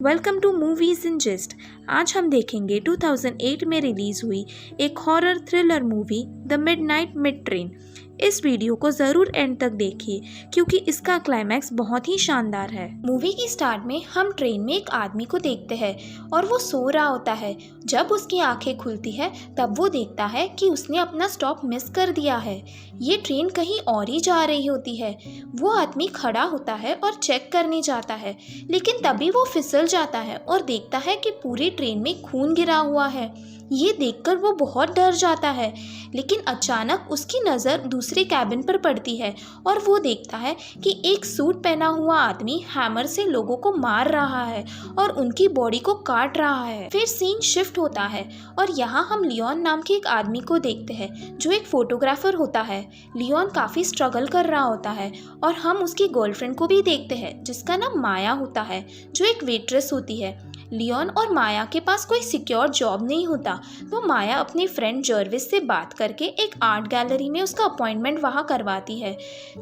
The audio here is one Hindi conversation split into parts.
Welcome to movies in gist. आज हम देखेंगे 2008 में रिलीज हुई एक horror thriller movie the midnight meat train. इस वीडियो को ज़रूर एंड तक देखिए क्योंकि इसका क्लाइमैक्स बहुत ही शानदार है। मूवी की स्टार्ट में हम ट्रेन में एक आदमी को देखते हैं और वो सो रहा होता है। जब उसकी आंखें खुलती है तब वो देखता है कि उसने अपना स्टॉप मिस कर दिया है। ये ट्रेन कहीं और ही जा रही होती है। वो आदमी खड़ा होता है और चेक करने जाता है, लेकिन तभी वो फिसल जाता है और देखता है कि पूरी ट्रेन में खून गिरा हुआ है। ये देखकर वो बहुत डर जाता है, लेकिन अचानक उसकी नज़र दूसरे कैबिन पर पड़ती है और वो देखता है कि एक सूट पहना हुआ आदमी हैमर से लोगों को मार रहा है और उनकी बॉडी को काट रहा है। फिर सीन शिफ्ट होता है और यहाँ हम लियोन नाम के एक आदमी को देखते हैं जो एक फोटोग्राफर होता है। लियोन काफ़ी स्ट्रगल कर रहा होता है और हम उसकी गर्लफ्रेंड को भी देखते हैं जिसका नाम माया होता है, जो एक वेट्रेस होती है। लियोन और माया के पास कोई सिक्योर जॉब नहीं होता, तो माया अपनी फ्रेंड जर्विस से बात करके एक आर्ट गैलरी में उसका अपॉइंटमेंट वहाँ करवाती है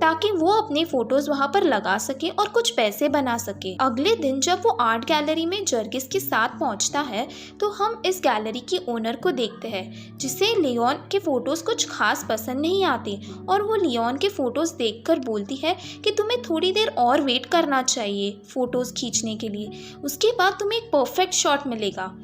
ताकि वो अपने फोटोज वहाँ पर लगा सके और कुछ पैसे बना सके। अगले दिन जब वो आर्ट गैलरी में जर्गिस के साथ पहुँचता है तो हम इस गैलरी की ओनर को देखते हैं जिसे लियोन के फोटोज कुछ खास पसंद नहीं आते और वो लियोन के फोटोज देखकर बोलती है कि तुम्हें थोड़ी देर और वेट करना चाहिए फोटोज खींचने के लिए, उसके बाद तुम्हें एक परफेक्ट शॉट मिलेगा।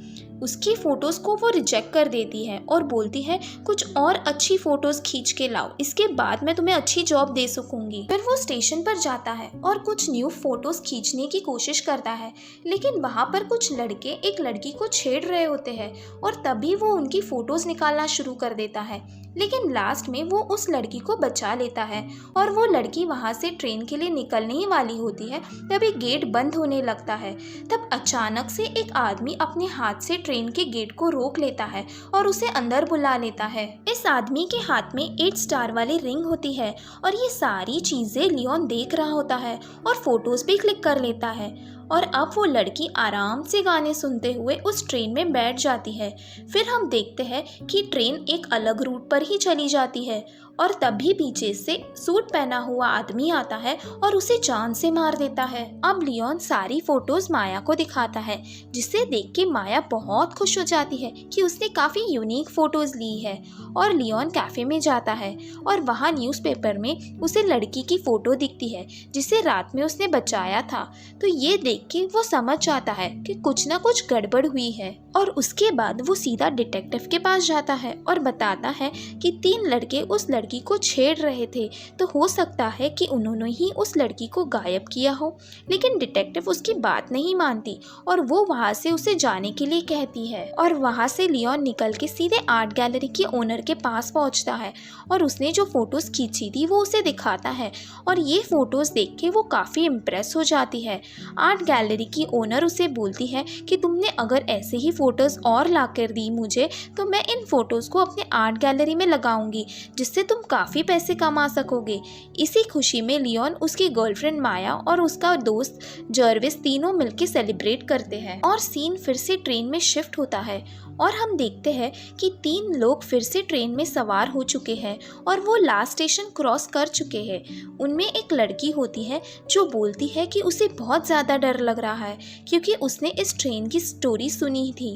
उसकी फोटोज को वो रिजेक्ट कर देती है और बोलती है कुछ और अच्छी फोटोज खींच के लाओ, इसके बाद मैं तुम्हें अच्छी जॉब दे सकूंगी। फिर वो स्टेशन पर जाता है और कुछ न्यू फोटोज खींचने की कोशिश करता है, लेकिन वहाँ पर कुछ लड़के एक लड़की को छेड़ रहे होते हैं और तभी वो उनकी फोटोज निकालना शुरू कर देता है। लेकिन लास्ट में वो उस लड़की को बचा लेता है और वो लड़की वहाँ से ट्रेन के लिए निकलने ही वाली होती है। तभी गेट बंद होने लगता है। तब अचानक से एक आदमी अपने हाथ से ट्रेन के गेट को रोक लेता है और उसे अंदर बुला लेता है। इस आदमी के हाथ में 8 स्टार वाली रिंग होती है और ये सारी चीजें लियोन देख रहा होता है और फोटोज भी क्लिक कर लेता है। और अब वो लड़की आराम से गाने सुनते हुए उस ट्रेन में बैठ जाती है। फिर हम देखते हैं कि ट्रेन एक अलग रूट पर ही चली जाती है और तभी पीछे से सूट पहना हुआ आदमी आता है और उसे जान से मार देता है। अब लियोन सारी फोटोज माया को दिखाता है, जिसे देख के माया बहुत खुश हो जाती है कि उसने काफ़ी यूनिक फोटोज ली है। और लियोन कैफ़े में जाता है और वहाँ न्यूज़पेपर में उसे लड़की की फ़ोटो दिखती है जिसे रात में उसने बचाया था। तो ये देख के वो समझ जाता है कि कुछ ना कुछ गड़बड़ हुई है और उसके बाद वो सीधा डिटेक्टिव के पास जाता है और बताता है कि 3 लड़के उस लड़की को छेड़ रहे थे, तो हो सकता है कि उन्होंने ही उस लड़की को गायब किया हो। लेकिन डिटेक्टिव उसकी बात नहीं मानती और वो वहाँ से उसे जाने के लिए कहती है। और वहाँ से लियोन निकल के सीधे आर्ट गैलरी के ओनर के पास पहुँचता है और उसने जो फोटोज़ खींची थी वो उसे दिखाता है और ये फ़ोटोज़ देख के वो काफ़ी इम्प्रेस हो जाती है। आर्ट गैलरी की ओनर उसे बोलती है कि तुमने अगर ऐसे ही फ़ोटोज़ और ला कर दी मुझे तो मैं इन फ़ोटोज़ को अपने आर्ट गैलरी में लगाऊंगी, जिससे तुम काफ़ी पैसे कमा सकोगे। इसी खुशी में लियोन, उसकी गर्लफ्रेंड माया और उसका दोस्त जर्विस तीनों मिलकर सेलिब्रेट करते हैं। और सीन फिर से ट्रेन में शिफ्ट होता है और हम देखते हैं कि 3 लोग फिर से ट्रेन में सवार हो चुके हैं और वो लास्ट स्टेशन क्रॉस कर चुके हैं। उनमें एक लड़की होती है जो बोलती है कि उसे बहुत ज़्यादा डर लग रहा है क्योंकि उसने इस ट्रेन की स्टोरी सुनी थी,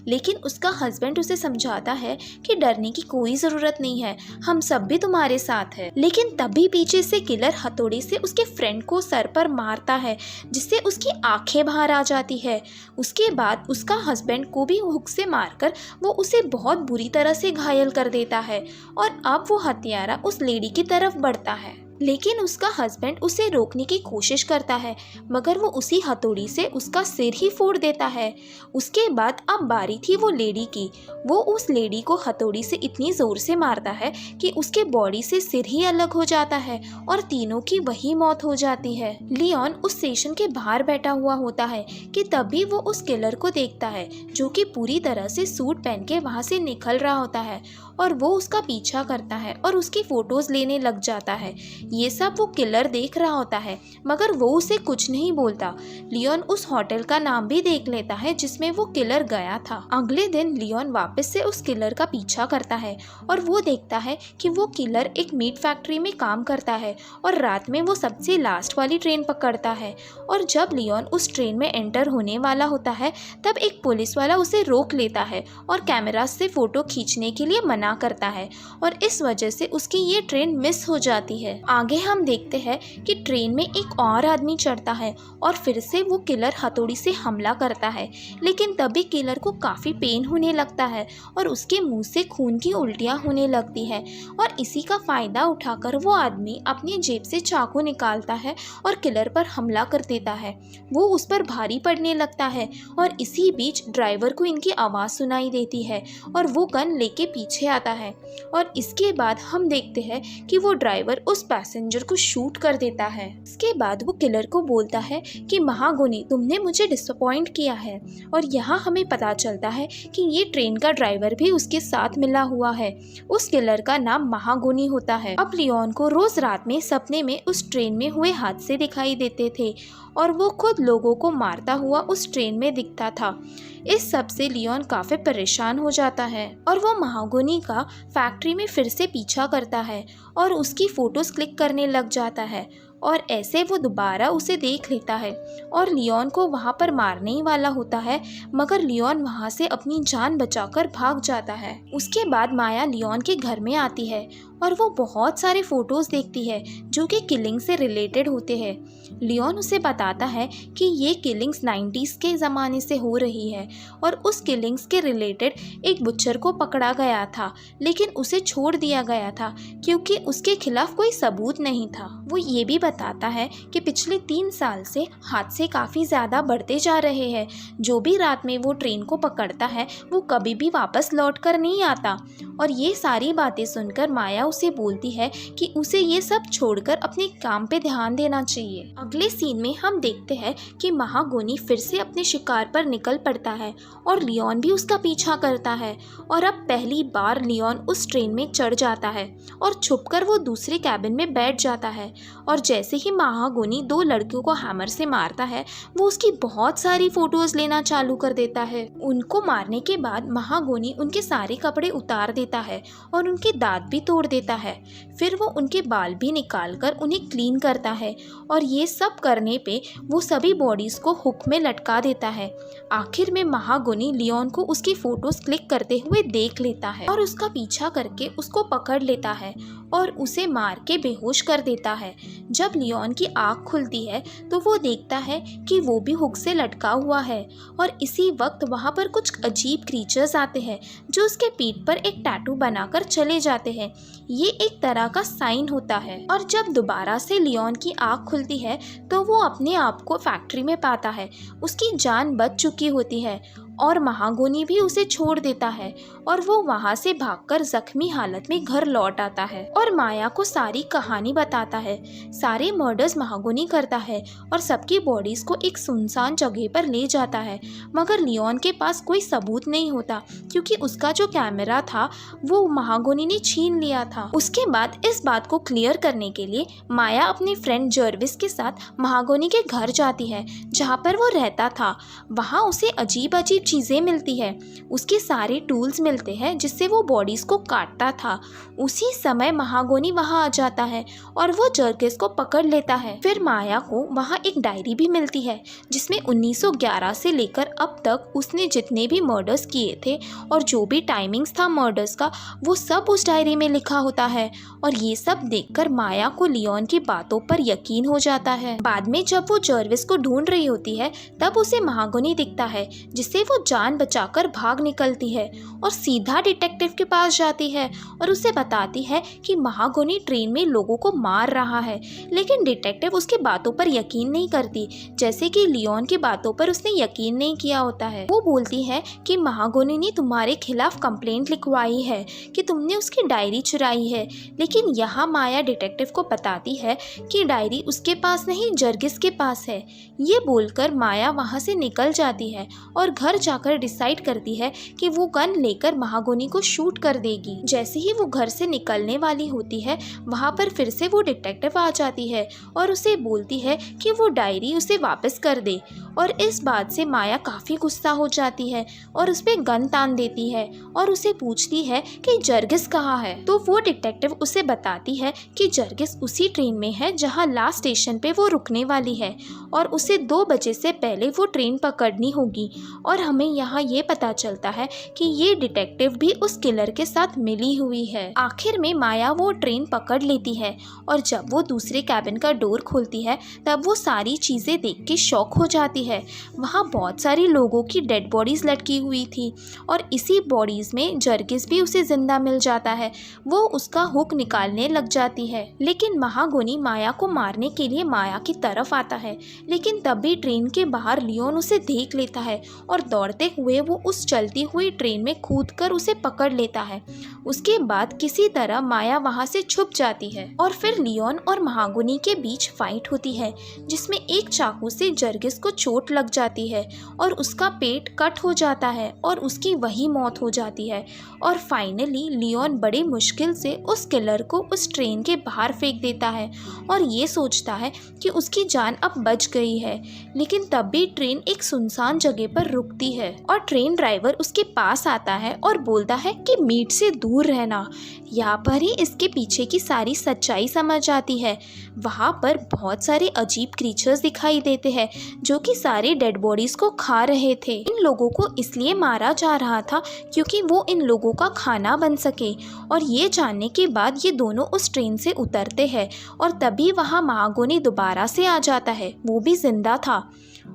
लेकिन उसका हस्बैंड उसे समझाता है कि डरने की कोई ज़रूरत नहीं है, हम सब भी तुम्हारे साथ हैं। लेकिन तभी पीछे से किलर हथौड़े से उसके फ्रेंड को सर पर मारता है, जिससे उसकी आंखें बाहर आ जाती है। उसके बाद उसका हस्बैंड को भी हुक से मारकर वो उसे बहुत बुरी तरह से घायल कर देता है और अब वो हत्यारा उस लेडी की तरफ बढ़ता है। लेकिन उसका हस्बैंड उसे रोकने की कोशिश करता है, मगर वो उसी हथौड़ी से उसका सिर ही फोड़ देता है। उसके बाद अब बारी थी वो लेडी की। वो उस लेडी को हथौड़ी से इतनी ज़ोर से मारता है कि उसके बॉडी से सिर ही अलग हो जाता है और तीनों की वही मौत हो जाती है। लियोन उस स्टेशन के बाहर बैठा हुआ होता है कि तभी वो उस किलर को देखता है जो कि पूरी तरह से सूट पहन के वहाँ से निकल रहा होता है और वो उसका पीछा करता है और उसकी फ़ोटोज़ लेने लग जाता है। ये सब वो किलर देख रहा होता है, मगर वो उसे कुछ नहीं बोलता। लियोन उस होटल का नाम भी देख लेता है जिसमें वो किलर गया था। अगले दिन लियोन वापस से उस किलर का पीछा करता है और वो देखता है कि वो किलर एक मीट फैक्ट्री में काम करता है और रात में वो सबसे लास्ट वाली ट्रेन पकड़ता है। और जब लियोन उस ट्रेन में एंटर होने वाला होता है तब एक पुलिस वाला उसे रोक लेता है और कैमरा से फ़ोटो खींचने के लिए मना करता है और इस वजह से उसकी ये ट्रेन मिस हो जाती है। आगे हम देखते हैं कि ट्रेन में एक और आदमी चढ़ता है और फिर से वो किलर हथौड़ी से हमला करता है, लेकिन तभी किलर को काफ़ी पेन होने लगता है और उसके मुंह से खून की उल्टियाँ होने लगती है। और इसी का फ़ायदा उठाकर वो आदमी अपनी जेब से चाकू निकालता है और किलर पर हमला कर देता है। वो उस पर भारी पड़ने लगता है और इसी बीच ड्राइवर को इनकी आवाज़ सुनाई देती है और वो गन लेके पीछे आता है। और इसके बाद हम देखते हैं कि वो ड्राइवर उस पैसेंजर को शूट कर देता है। इसके बाद वो किलर को बोलता है कि महागुनी, तुमने मुझे डिसअपॉइंट किया है। और यहाँ हमें पता चलता है कि ये ट्रेन का ड्राइवर भी उसके साथ मिला हुआ है। उस किलर का नाम महागुनी होता है। अब लियोन को रोज रात में सपने में उस ट्रेन में हुए हादसे दिखाई देते थे और वो खुद लोगों को मारता हुआ उस ट्रेन में दिखता था। इस सब से लियोन काफ़ी परेशान हो जाता है और वो महागुनी का फैक्ट्री में फिर से पीछा करता है और उसकी फ़ोटोज़ क्लिक करने लग जाता है और ऐसे वो दोबारा उसे देख लेता है और लियोन को वहाँ पर मारने ही वाला होता है, मगर लियोन वहाँ से अपनी जान बचाकर भाग जाता है। उसके बाद माया लियोन के घर में आती है और वो बहुत सारे फ़ोटोज़ देखती है जो कि किलिंग से रिलेटेड होते हैं। लियोन उसे बताता है कि ये किलिंग्स 90s के ज़माने से हो रही है और उस किलिंग्स के रिलेटेड एक बुच्चर को पकड़ा गया था, लेकिन उसे छोड़ दिया गया था क्योंकि उसके खिलाफ कोई सबूत नहीं था। वो ये भी बताता है कि पिछले 3 साल से हादसे काफ़ी ज़्यादा बढ़ते जा रहे हैं। जो भी रात में वो ट्रेन को पकड़ता है वो कभी भी वापस लौट कर नहीं आता। और ये सारी बातें सुनकर माया उसे बोलती है कि उसे ये सब छोड़कर अपने काम पे ध्यान देना चाहिए। अगले सीन में हम देखते हैं कि महागुनी फिर से अपने शिकार पर निकल पड़ता है और लियोन भी उसका पीछा करता है। और अब पहली बार लियोन उस ट्रेन में चढ़ जाता है और छुपकर वो दूसरे कैबिन में बैठ जाता है। और जैसे ही महागुनी 2 लड़कियों को हैमर से मारता है वो उसकी बहुत सारी फ़ोटोज़ लेना चालू कर देता है। उनको मारने के बाद महागुनी उनके सारे कपड़े उतार देता है और उनके दांत भी तोड़ देता है। फिर वो उनके बाल भी निकाल कर उन्हें क्लीन करता है और ये सब करने पे वो सभी बॉडीज़ को हुक में लटका देता है। आखिर में महागुनी लियोन को उसकी फ़ोटोज़ क्लिक करते हुए देख लेता है और उसका पीछा करके उसको पकड़ लेता है और उसे मार के बेहोश कर देता है। जब लियोन की आँख खुलती है तो वो देखता है कि वो भी हुक से लटका हुआ है और इसी वक्त वहाँ पर कुछ अजीब क्रीचर्स आते हैं जो उसके पीठ पर एक टैटू बनाकर चले जाते हैं। ये एक तरह का साइन होता है। और जब दोबारा से लियोन की आँख खुलती है तो वो अपने आप को फैक्ट्री में पाता है। उसकी जान बच चुकी होती है और महागुनी भी उसे छोड़ देता है और वो वहाँ से भागकर जख्मी हालत में घर लौट आता है और माया को सारी कहानी बताता है। सारे मर्डर्स महागुनी करता है और सबकी बॉडीज़ को एक सुनसान जगह पर ले जाता है, मगर लियोन के पास कोई सबूत नहीं होता क्योंकि उसका जो कैमरा था वो महागुनी ने छीन लिया था। उसके बाद इस बात को क्लियर करने के लिए माया अपने फ्रेंड जर्विस के साथ महागुनी के घर जाती है जहाँ पर वो रहता था। वहाँ उसे अजीब अजीब चीज़ें मिलती है। उसके सारे टूल्स मिलते हैं जिससे वो बॉडीज़ को काटता था। उसी समय महागुनी वहाँ आ जाता है और वो जर्किस को पकड़ लेता है। फिर माया को वहाँ एक डायरी भी मिलती है जिसमें 1911 से लेकर अब तक उसने जितने भी मर्डर्स किए थे और जो भी टाइमिंग्स था मर्डर्स का वो सब उस डायरी में लिखा होता है। और ये सब देखकर माया को लियोन की बातों पर यकीन हो जाता है। बाद में जब वो जर्विस को ढूंढ रही होती है तब उसे महागुनी दिखता है जिससे वो जान बचाकर भाग निकलती है और सीधा डिटेक्टिव के पास जाती है और उसे बताती है कि महागुनी ट्रेन में लोगों को मार रहा है। लेकिन डिटेक्टिव उसकी बातों पर यकीन नहीं करती, जैसे कि लियोन की बातों पर उसने यकीन नहीं किया होता है। वो बोलती है कि महागुनी ने तुम्हारे खिलाफ कंप्लेंट लिखवाई है कि तुमने उसकी डायरी चुराई है। लेकिन यहाँ माया डिटेक्टिव को बताती है कि डायरी उसके पास नहीं जर्गिस के पास है। ये बोलकर माया वहाँ से निकल जाती है और घर जाकर डिसाइड करती है कि वो गन लेकर महागोनी को शूट कर देगी। जैसे ही वो घर से निकलने वाली होती है वहाँ पर फिर से वो डिटेक्टिव आ जाती है और उसे बोलती है कि वो डायरी उसे वापस कर दे। और इस बात से माया काफ़ी गुस्सा हो जाती है और उस पर गन तान देती है और उसे पूछती है कि जर्गिस कहाँ है। तो वो डिटेक्टिव उसे बताती है कि जर्गिस उसी ट्रेन में है जहाँ लास्ट स्टेशन पे वो रुकने वाली है और उसे 2 बजे से पहले वो ट्रेन पकड़नी होगी। और हमें यहाँ ये पता चलता है कि ये डिटेक्टिव भी उस किलर के साथ मिली हुई है। आखिर में माया वो ट्रेन पकड़ लेती है और जब वो दूसरे कैबिन का डोर खोलती है तब वो सारी चीज़ें देख के शॉक हो जाती है। वहाँ बहुत सारी लोगों की डेड बॉडीज़ लटकी हुई थी और इसी बॉडीज़ में जर्गिस भी उसे ज़िंदा मिल जाता है। वो उसका हुक निकालने लग जाती है, लेकिन महागोनी माया को मारने के लिए माया की तरफ आता है। लेकिन तभी ट्रेन के बाहर लियोन उसे देख लेता है और दौड़ते हुए वो उस चलती हुई ट्रेन में कूदकर उसे पकड़ लेता है। उसके बाद किसी तरह माया वहाँ से छुप जाती है और फिर लियोन और महागोनी के बीच फाइट होती है जिसमें एक चाकू से जर्गिस को चोट लग जाती है और उसका पेट कट हो जाता है और उसकी वही मौत हो जाती है। और फाइनली लियोन बड़ी मुश्किल से उस किलर को उस ट्रेन के बाहर फेंक देता है और ये सोचता है कि उसकी जान अब बच गई है। लेकिन तब भी ट्रेन एक सुनसान जगह पर रुकती है और ट्रेन ड्राइवर उसके पास आता है और बोलता है कि मीट से दूर रहना। यहाँ पर ही इसके पीछे की सारी सच्चाई समझ आती है। वहाँ पर बहुत सारे अजीब क्रीचर्स दिखाई देते हैं जो कि सारे डेड बॉडीज़ को खा रहे थे। इन लोगों को इसलिए मारा जा रहा था क्योंकि वो इन लोगों का खाना बन सके। और ये जानने के बाद ये दोनों उस ट्रेन से उतरते हैं और तभी वहाँ महागोनी दोबारा से आ जाता है। वो भी जिंदा था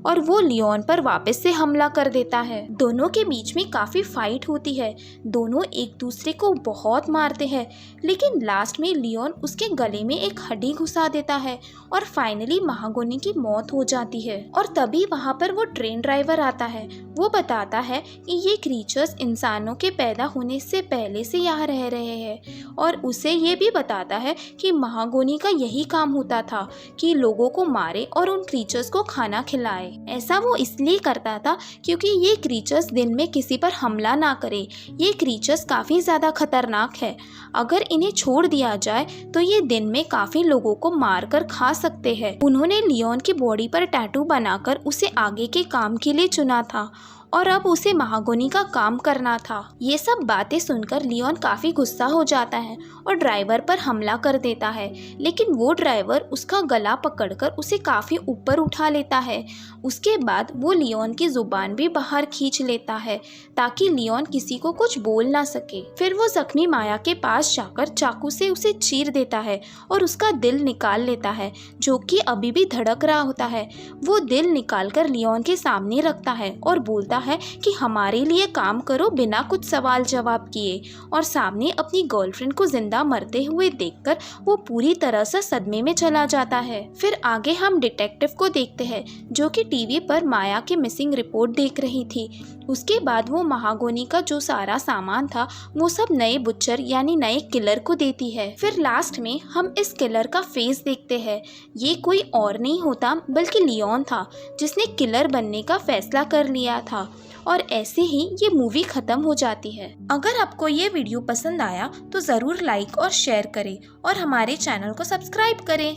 और वो लियोन पर वापस से हमला कर देता है। दोनों के बीच में काफ़ी फाइट होती है। दोनों एक दूसरे को बहुत मारते हैं, लेकिन लास्ट में लियोन उसके गले में एक हड्डी घुसा देता है और फाइनली महागोनी की मौत हो जाती है। और तभी वहाँ पर वो ट्रेन ड्राइवर आता है। वो बताता है कि ये क्रीचर्स इंसानों के पैदा होने से पहले से यहाँ रह रहे हैं और उसे ये भी बताता है कि महागोनी का यही काम होता था कि लोगों को मारे और उन क्रीचर्स को खाना खिलाए। ऐसा वो इसलिए करता था क्योंकि ये क्रीचर्स दिन में किसी पर हमला ना करे। ये क्रीचर्स काफ़ी ज़्यादा खतरनाक है। अगर इन्हें छोड़ दिया जाए तो ये दिन में काफ़ी लोगों को मार कर खा सकते हैं। उन्होंने लियोन की बॉडी पर टैटू बनाकर उसे आगे के काम के लिए चुना था और अब उसे महागोनी का काम करना था। ये सब बातें सुनकर लियोन काफ़ी गुस्सा हो जाता है और ड्राइवर पर हमला कर देता है, लेकिन वो ड्राइवर उसका गला पकड़कर उसे काफ़ी ऊपर उठा लेता है। उसके बाद वो लियोन की ज़ुबान भी बाहर खींच लेता है ताकि लियोन किसी को कुछ बोल ना सके। फिर वो जख्मी माया के पास जाकर चाकू से उसे चीर देता है और उसका दिल निकाल लेता है जो कि अभी भी धड़क रहा होता है। वो दिल निकाल कर लियोन के सामने रखता है और बोलता है कि हमारे लिए काम करो बिना कुछ सवाल जवाब किए। और सामने अपनी गर्लफ्रेंड को जिंदा मरते हुए देखकर वो पूरी तरह से सदमे में चला जाता है। फिर आगे हम डिटेक्टिव को देखते हैं जो कि टीवी पर माया की मिसिंग रिपोर्ट देख रही थी। उसके बाद वो महागोनी का जो सारा सामान था वो सब नए बुच्चर यानी नए किलर को देती है। फिर लास्ट में हम इस किलर का फेस देखते हैं। ये कोई और नहीं होता बल्कि लियोन था जिसने किलर बनने का फैसला कर लिया था। और ऐसे ही ये मूवी ख़त्म हो जाती है। अगर आपको ये वीडियो पसंद आया तो ज़रूर लाइक और शेयर करें और हमारे चैनल को सब्सक्राइब करें।